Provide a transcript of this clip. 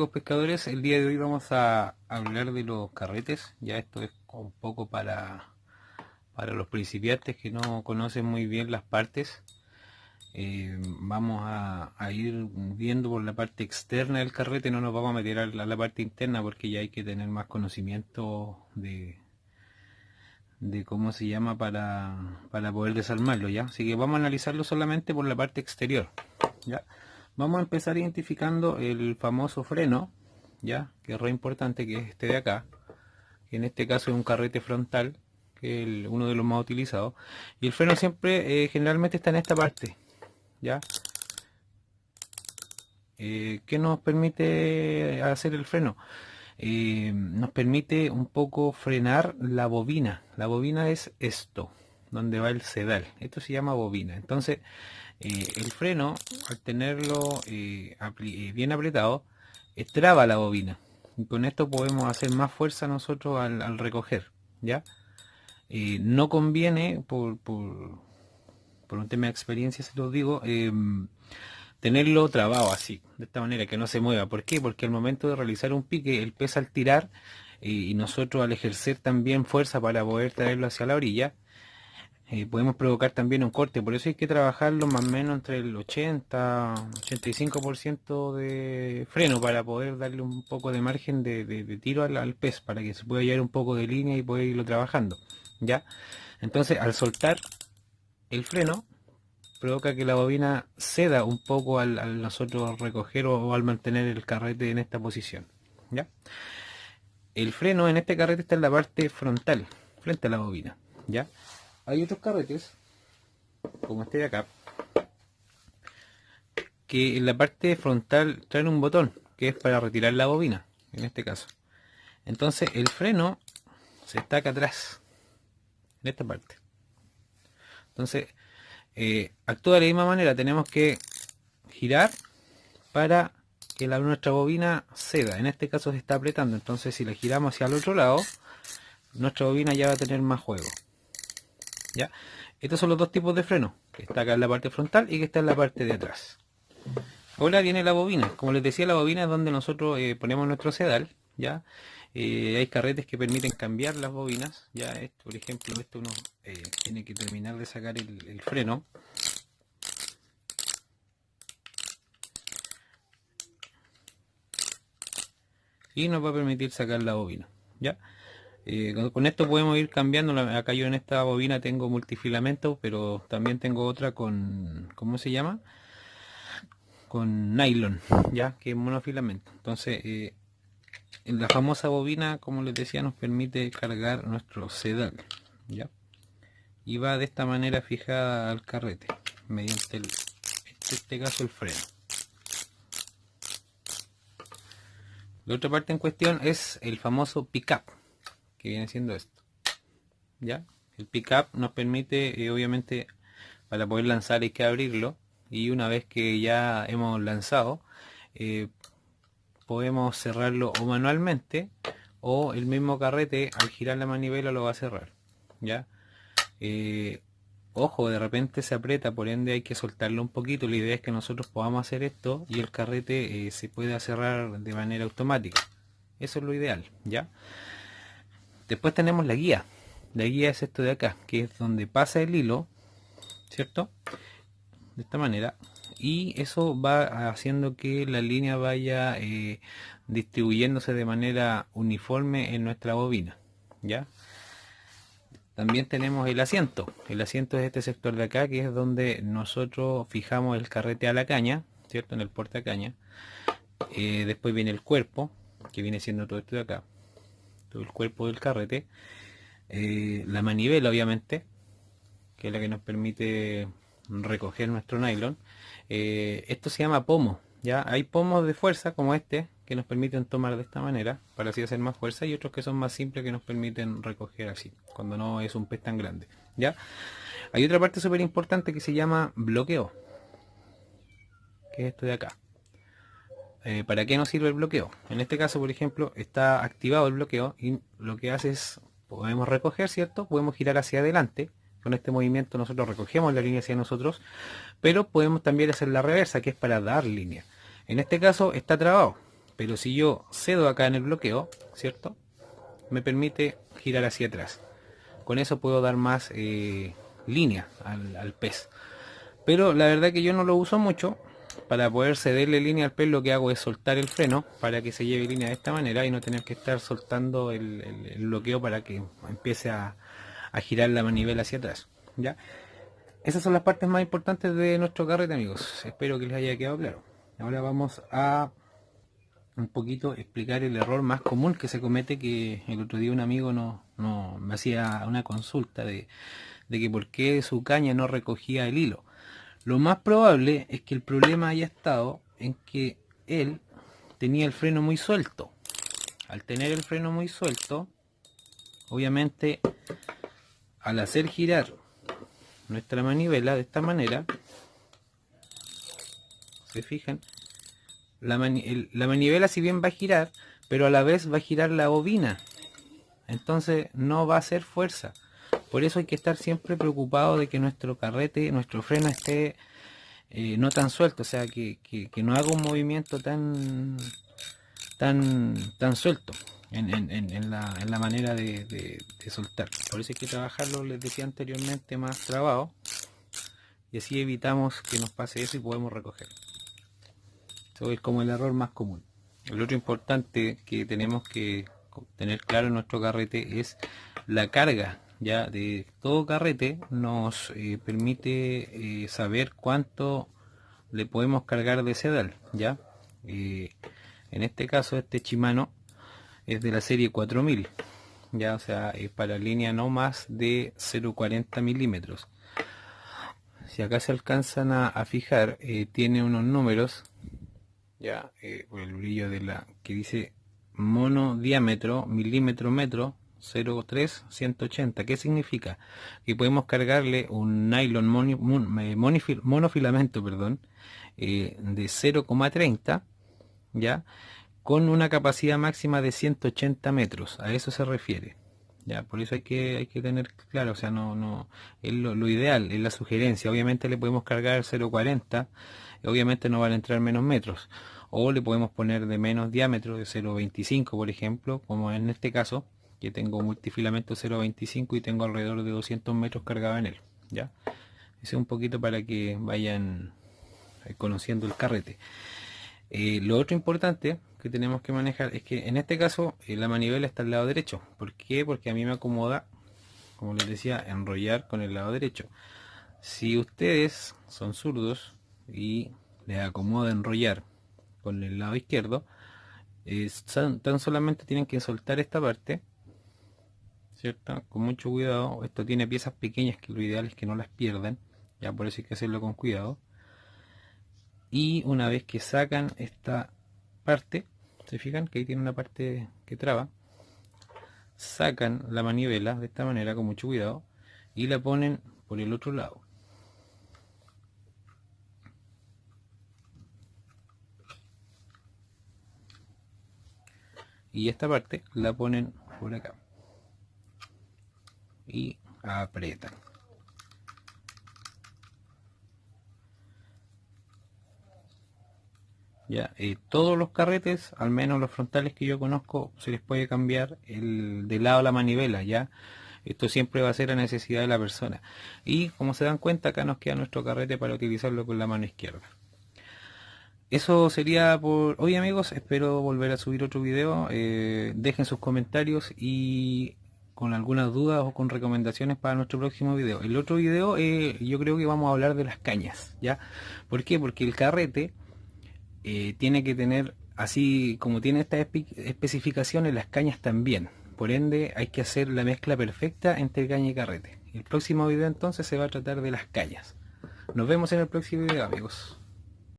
amigos pescadores, el día de hoy vamos a hablar de los carretes. Ya esto es un poco para los principiantes que no conocen muy bien las partes. Vamos a ir viendo por la parte externa del carrete, no nos vamos a meter a la parte interna porque ya hay que tener más conocimiento de cómo se llama para poder desarmarlo, ¿ya? Así que vamos a analizarlo solamente por la parte exterior, ¿ya? Vamos a empezar identificando el famoso freno, ya, que es re importante, que es este de acá, que en este caso es un carrete frontal, que es uno de los más utilizados. Y el freno siempre, generalmente está en esta parte, ya. ¿Qué nos permite hacer el freno? Nos permite un poco frenar la bobina. La bobina es esto, donde va el sedal. Esto se llama bobina. Entonces, el freno, al tenerlo bien apretado, traba la bobina. Y con esto podemos hacer más fuerza nosotros al recoger, ¿ya? No conviene, por un tema de experiencia se los digo, tenerlo trabado así, de esta manera, que no se mueva. ¿Por qué? Porque al momento de realizar un pique, el pez al tirar y nosotros al ejercer también fuerza para poder traerlo hacia la orilla, podemos provocar también un corte. Por eso hay que trabajarlo más o menos entre el 80-85% de freno para poder darle un poco de margen de tiro al pez, para que se pueda llevar un poco de línea y poder irlo trabajando, ¿ya? Entonces, al soltar el freno, provoca que la bobina ceda un poco al nosotros recoger o al mantener el carrete en esta posición, ¿ya? El freno en este carrete está en la parte frontal, frente a la bobina, ¿ya? Hay otros carretes, como este de acá, que en la parte frontal traen un botón, que es para retirar la bobina, en este caso. Entonces el freno se está acá atrás, en esta parte. Entonces, actúa de la misma manera, tenemos que girar para que nuestra bobina ceda. En este caso se está apretando, entonces si la giramos hacia el otro lado, nuestra bobina ya va a tener más juego, ¿ya? Estos son los dos tipos de freno, que está acá en la parte frontal y que está en la parte de atrás. Ahora viene la bobina. Como les decía, la bobina es donde nosotros ponemos nuestro sedal, ¿ya? Hay carretes que permiten cambiar las bobinas, ya. Esto, por ejemplo, esto uno tiene que terminar de sacar el freno. Y nos va a permitir sacar la bobina, ¿ya? Con esto podemos ir cambiando. Acá yo en esta bobina tengo multifilamento, pero también tengo otra con, ¿cómo se llama? Con nylon, ya, que es monofilamento. Entonces, en la famosa bobina, como les decía, nos permite cargar nuestro sedal, ya, y va de esta manera fijada al carrete mediante en este caso el freno. La otra parte en cuestión es el famoso pick-up, que viene siendo esto, ya. El pick-up nos permite, obviamente, para poder lanzar hay que abrirlo, y una vez que ya hemos lanzado, podemos cerrarlo o manualmente, o el mismo carrete al girar la manivela lo va a cerrar, ¿ya? Ojo, de repente se aprieta, por ende hay que soltarlo un poquito. La idea es que nosotros podamos hacer esto y el carrete se pueda cerrar de manera automática. Eso es lo ideal, ¿ya? Después tenemos la guía. La guía es esto de acá, que es donde pasa el hilo, ¿cierto? De esta manera, y eso va haciendo que la línea vaya distribuyéndose de manera uniforme en nuestra bobina, ¿ya? También tenemos el asiento. El asiento es este sector de acá, que es donde nosotros fijamos el carrete a la caña, ¿cierto? En el portacaña. Después viene el cuerpo, que viene siendo todo esto de acá, todo el cuerpo del carrete. La manivela, obviamente, que es la que nos permite recoger nuestro nylon. Esto se llama pomo, ¿ya? Hay pomos de fuerza como este que nos permiten tomar de esta manera para así hacer más fuerza, y otros que son más simples que nos permiten recoger así cuando no es un pez tan grande, ¿ya? Hay otra parte súper importante que se llama bloqueo, que es esto de acá. ¿Para qué nos sirve el bloqueo? En este caso, por ejemplo, está activado el bloqueo y lo que hace es, podemos recoger, ¿cierto? Podemos girar hacia adelante. Con este movimiento nosotros recogemos la línea hacia nosotros, pero podemos también hacer la reversa, que es para dar línea. En este caso está trabado. Pero si yo cedo acá en el bloqueo, ¿cierto? Me permite girar hacia atrás. Con eso puedo dar más línea al pez. Pero la verdad que yo no lo uso mucho. Para poder cederle línea al pez, lo que hago es soltar el freno para que se lleve línea de esta manera y no tener que estar soltando el bloqueo para que empiece a girar la manivela hacia atrás. ¿Ya? Esas son las partes más importantes de nuestro carrete, amigos. Espero que les haya quedado claro. Ahora vamos a un poquito explicar el error más común que se comete, que el otro día un amigo me hacía una consulta de que por qué su caña no recogía el hilo. Lo más probable es que el problema haya estado en que él tenía el freno muy suelto. Al tener el freno muy suelto, obviamente al hacer girar nuestra manivela de esta manera, se fijan, la manivela si bien va a girar, pero a la vez va a girar la bobina, entonces no va a hacer fuerza. Por eso hay que estar siempre preocupado de que nuestro carrete, nuestro freno esté no tan suelto, o sea que no haga un movimiento tan suelto en la manera de soltar. Por eso hay que trabajarlo, les decía anteriormente, más trabado, y así evitamos que nos pase eso y podemos recoger. Eso es como el error más común. El otro importante que tenemos que tener claro en nuestro carrete es la carga. Ya de todo carrete nos permite saber cuánto le podemos cargar de sedal. Ya en este caso este Shimano es de la serie 4000, ya, o sea, es para línea no más de 0,40 milímetros. Si acá se alcanzan a fijar, tiene unos números, ya, por el brillo de la que dice mono diámetro, milímetro metro, 0,3 180. ¿Qué significa? Que podemos cargarle un nylon monofilamento, perdón, de 0,30, ya, con una capacidad máxima de 180 metros. A eso se refiere. Ya, por eso hay que tener claro, o sea, no es lo ideal, es la sugerencia. Obviamente le podemos cargar 0,40, obviamente no van a entrar menos metros. O le podemos poner de menos diámetro, de 0,25 por ejemplo, como en este caso, que tengo multifilamento 0,25 y tengo alrededor de 200 metros cargado en él. Ya, ese es un poquito para que vayan conociendo el carrete. Lo otro importante que tenemos que manejar es que en este caso la manivela está al lado derecho. ¿Por qué? Porque a mí me acomoda, como les decía, enrollar con el lado derecho. Si ustedes son zurdos y les acomoda enrollar con el lado izquierdo, tan solamente tienen que soltar esta parte, ¿cierto? Con mucho cuidado. Esto tiene piezas pequeñas que lo ideal es que no las pierdan, ya, por eso hay que hacerlo con cuidado. Y una vez que sacan esta parte, se fijan que ahí tiene una parte que traba, sacan la manivela de esta manera con mucho cuidado y la ponen por el otro lado. Y esta parte la ponen por acá y aprietan. Ya, todos los carretes, al menos los frontales que yo conozco, se les puede cambiar de lado la manivela, ya. Esto siempre va a ser a necesidad de la persona. Y como se dan cuenta, acá nos queda nuestro carrete para utilizarlo con la mano izquierda. Eso sería por hoy, amigos. Espero volver a subir otro video. Dejen sus comentarios y con algunas dudas o con recomendaciones para nuestro próximo video. El otro video yo creo que vamos a hablar de las cañas, ¿ya? ¿Por qué? Porque el carrete tiene que tener, así como tiene estas especificaciones, las cañas también. Por ende hay que hacer la mezcla perfecta entre caña y carrete. El próximo video entonces se va a tratar de las cañas. Nos vemos en el próximo video, amigos.